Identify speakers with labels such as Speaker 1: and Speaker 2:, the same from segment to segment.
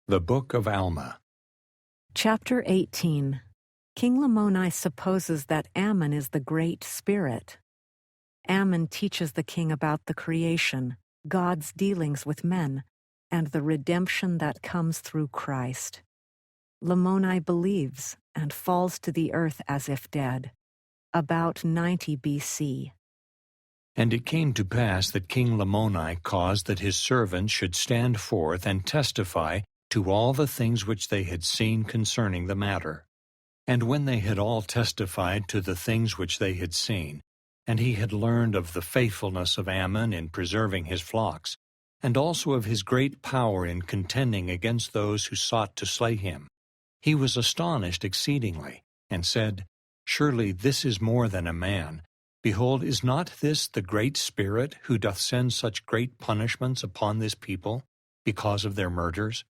Speaker 1: The Book of Alma.
Speaker 2: Chapter 18. King Lamoni supposes that Ammon is the Great Spirit. Ammon teaches the king about the creation, God's dealings with men, and the redemption that comes through Christ. Lamoni believes and falls to the earth as if dead. About 90 BC.
Speaker 1: And it came to pass that King Lamoni caused that his servants should stand forth and testify to all the things which they had seen concerning the matter. And when they had all testified to the things which they had seen, and he had learned of the faithfulness of Ammon in preserving his flocks, and also of his great power in contending against those who sought to slay him, he was astonished exceedingly, and said, Surely this is more than a man. Behold, is not this the Great Spirit who doth send such great punishments upon this people because of their murders?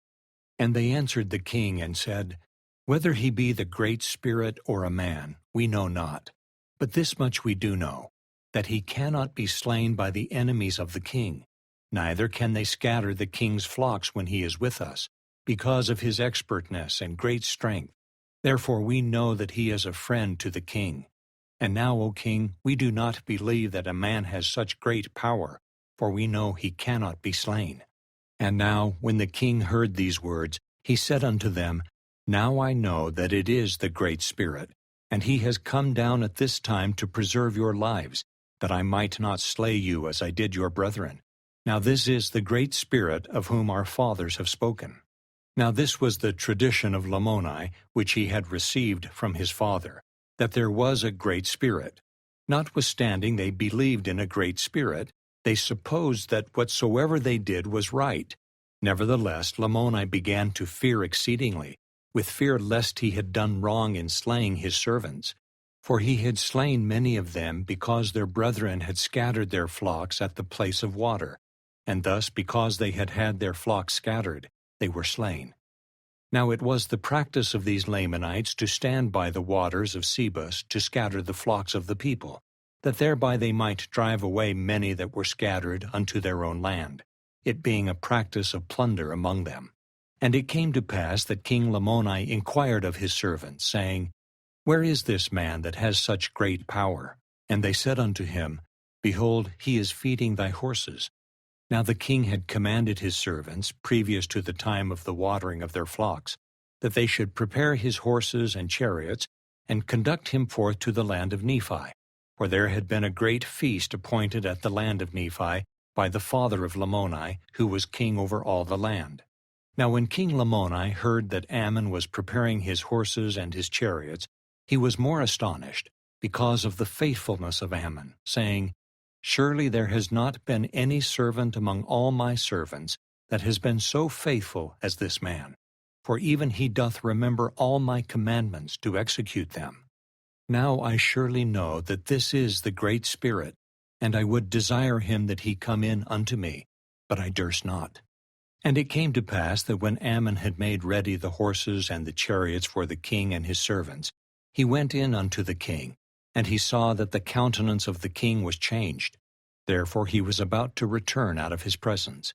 Speaker 1: And they answered the king and said, Whether he be the Great Spirit or a man, we know not. But this much we do know, that he cannot be slain by the enemies of the king, neither can they scatter the king's flocks when he is with us, because of his expertness and great strength. Therefore we know that he is a friend to the king. And now, O king, we do not believe that a man has such great power, for we know he cannot be slain. And now, when the king heard these words, he said unto them, Now I know that it is the Great Spirit, and he has come down at this time to preserve your lives, that I might not slay you as I did your brethren. Now this is the Great Spirit of whom our fathers have spoken. Now this was the tradition of Lamoni, which he had received from his father, that there was a Great Spirit. Notwithstanding they believed in a Great Spirit, they supposed that whatsoever they did was right. Nevertheless, Lamoni began to fear exceedingly, with fear lest he had done wrong in slaying his servants. For he had slain many of them because their brethren had scattered their flocks at the place of water, and thus because they had had their flocks scattered, they were slain. Now it was the practice of these Lamanites to stand by the waters of Sebus to scatter the flocks of the people, that thereby they might drive away many that were scattered unto their own land, it being a practice of plunder among them. And it came to pass that King Lamoni inquired of his servants, saying, Where is this man that has such great power? And they said unto him, Behold, he is feeding thy horses. Now the king had commanded his servants, previous to the time of the watering of their flocks, that they should prepare his horses and chariots, and conduct him forth to the land of Nephi. For there had been a great feast appointed at the land of Nephi by the father of Lamoni, who was king over all the land. Now when King Lamoni heard that Ammon was preparing his horses and his chariots, he was more astonished, because of the faithfulness of Ammon, saying, Surely there has not been any servant among all my servants that has been so faithful as this man, for even he doth remember all my commandments to execute them. Now I surely know that this is the Great Spirit, and I would desire him that he come in unto me, but I durst not. And it came to pass that when Ammon had made ready the horses and the chariots for the king and his servants, he went in unto the king, and he saw that the countenance of the king was changed. Therefore he was about to return out of his presence.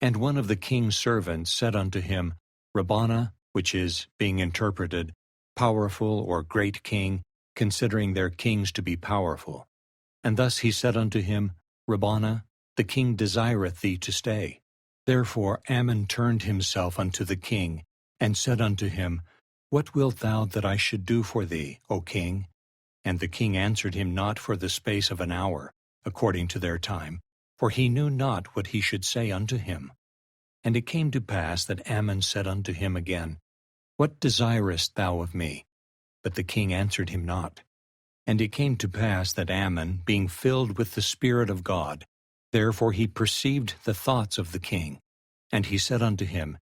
Speaker 1: And one of the king's servants said unto him, Rabbana, which is, being interpreted, powerful or great king, considering their kings to be powerful. And thus he said unto him, Rabbana, the king desireth thee to stay. Therefore Ammon turned himself unto the king, and said unto him, What wilt thou that I should do for thee, O king? And the king answered him not for the space of an hour, according to their time, for he knew not what he should say unto him. And it came to pass that Ammon said unto him again, What desirest thou of me? But the king answered him not. And it came to pass that Ammon, being filled with the Spirit of God, therefore he perceived the thoughts of the king. And he said unto him,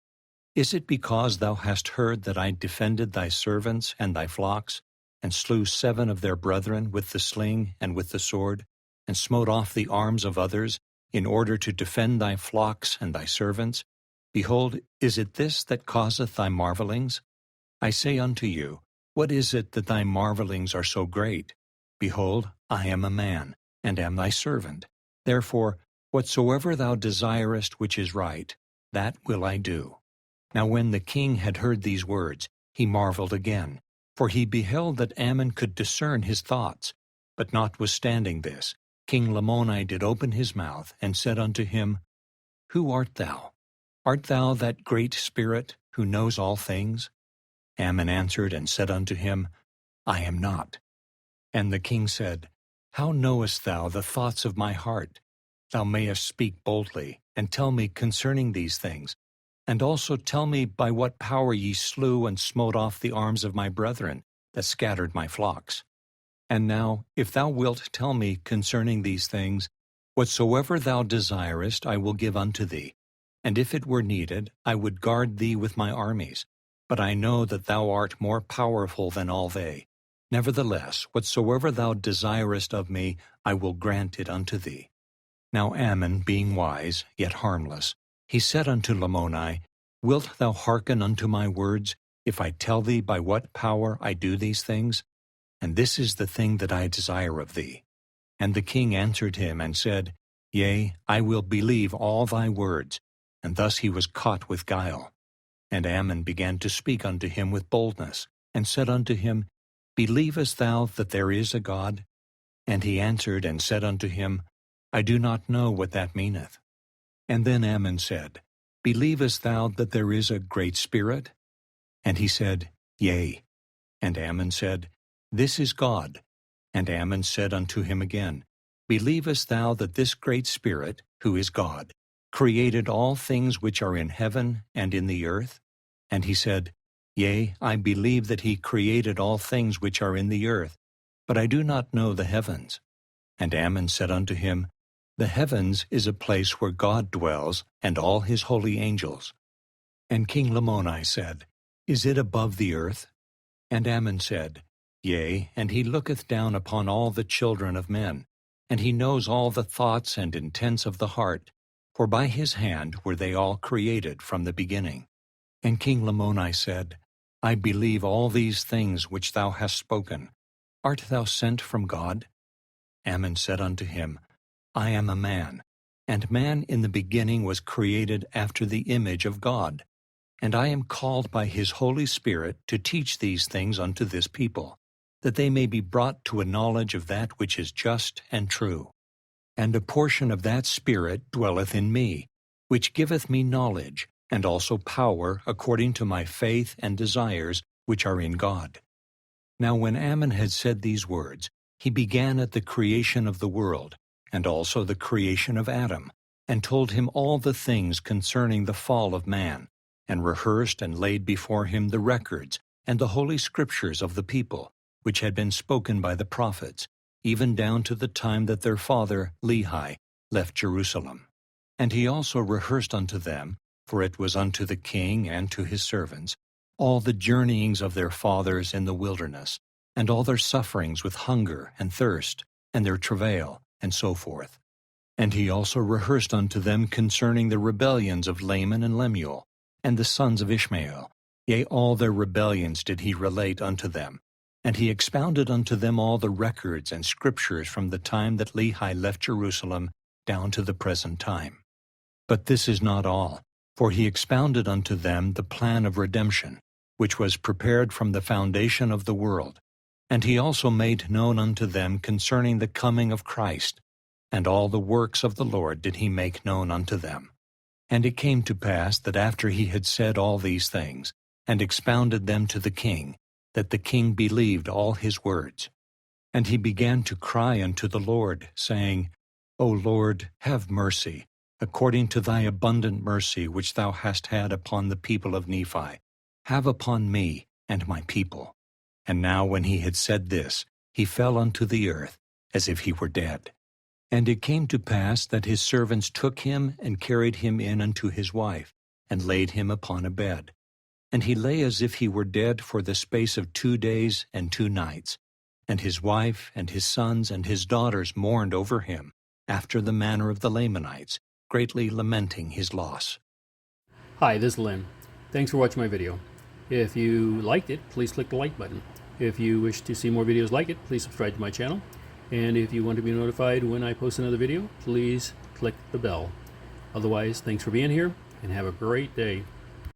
Speaker 1: Is it because thou hast heard that I defended thy servants and thy flocks, and slew 7 of their brethren with the sling and with the sword, and smote off the arms of others, in order to defend thy flocks and thy servants? Behold, is it this that causeth thy marvelings? I say unto you, What is it that thy marvelings are so great? Behold, I am a man, and am thy servant. Therefore, whatsoever thou desirest which is right, that will I do. Now when the king had heard these words, he marveled again, for he beheld that Ammon could discern his thoughts. But notwithstanding this, King Lamoni did open his mouth, and said unto him, Who art thou? Art thou that great spirit, who knows all things? Ammon answered and said unto him, I am not. And the king said, How knowest thou the thoughts of my heart? Thou mayest speak boldly, and tell me concerning these things. And also tell me by what power ye slew and smote off the arms of my brethren, that scattered my flocks. And now, if thou wilt tell me concerning these things, whatsoever thou desirest I will give unto thee. And if it were needed, I would guard thee with my armies. But I know that thou art more powerful than all they. Nevertheless, whatsoever thou desirest of me, I will grant it unto thee. Now Ammon, being wise, yet harmless, he said unto Lamoni, Wilt thou hearken unto my words, if I tell thee by what power I do these things? And this is the thing that I desire of thee. And the king answered him and said, Yea, I will believe all thy words. And thus he was caught with guile. And Ammon began to speak unto him with boldness, and said unto him, Believest thou that there is a God? And he answered and said unto him, I do not know what that meaneth. And then Ammon said, Believest thou that there is a great spirit? And he said, Yea. And Ammon said, This is God. And Ammon said unto him again, Believest thou that this great spirit, who is God, created all things which are in heaven and in the earth? And he said, Yea, I believe that he created all things which are in the earth, but I do not know the heavens. And Ammon said unto him, The heavens is a place where God dwells, and all his holy angels. And King Lamoni said, Is it above the earth? And Ammon said, Yea, and he looketh down upon all the children of men, and he knows all the thoughts and intents of the heart, for by his hand were they all created from the beginning. And King Lamoni said, I believe all these things which thou hast spoken. Art thou sent from God? Ammon said unto him, I am a man, and man in the beginning was created after the image of God. And I am called by his Holy Spirit to teach these things unto this people, that they may be brought to a knowledge of that which is just and true. And a portion of that Spirit dwelleth in me, which giveth me knowledge, and also power according to my faith and desires which are in God. Now when Ammon had said these words, he began at the creation of the world, and also the creation of Adam, and told him all the things concerning the fall of man, and rehearsed and laid before him the records and the holy scriptures of the people, which had been spoken by the prophets, even down to the time that their father Lehi left Jerusalem. And he also rehearsed unto them, for it was unto the king and to his servants, all the journeyings of their fathers in the wilderness, and all their sufferings with hunger and thirst, and their travail, and so forth. And he also rehearsed unto them concerning the rebellions of Laman and Lemuel, and the sons of Ishmael. Yea, all their rebellions did he relate unto them. And he expounded unto them all the records and scriptures from the time that Lehi left Jerusalem down to the present time. But this is not all, for he expounded unto them the plan of redemption, which was prepared from the foundation of the world. And he also made known unto them concerning the coming of Christ, and all the works of the Lord did he make known unto them. And it came to pass that after he had said all these things, and expounded them to the king, that the king believed all his words. And he began to cry unto the Lord, saying, O Lord, have mercy, according to thy abundant mercy which thou hast had upon the people of Nephi. Have upon me and my people. And now when he had said this, he fell unto the earth, as if he were dead. And it came to pass that his servants took him and carried him in unto his wife, and laid him upon a bed. And he lay as if he were dead for the space of 2 days and 2 nights. And his wife and his sons and his daughters mourned over him, after the manner of the Lamanites, greatly lamenting his loss.
Speaker 3: Hi, this is Lim. Thanks for watching my video. If you liked it, please click the like button. If you wish to see more videos like it, please subscribe to my channel. And if you want to be notified when I post another video, please click the bell. Otherwise, thanks for being here, and have a great day.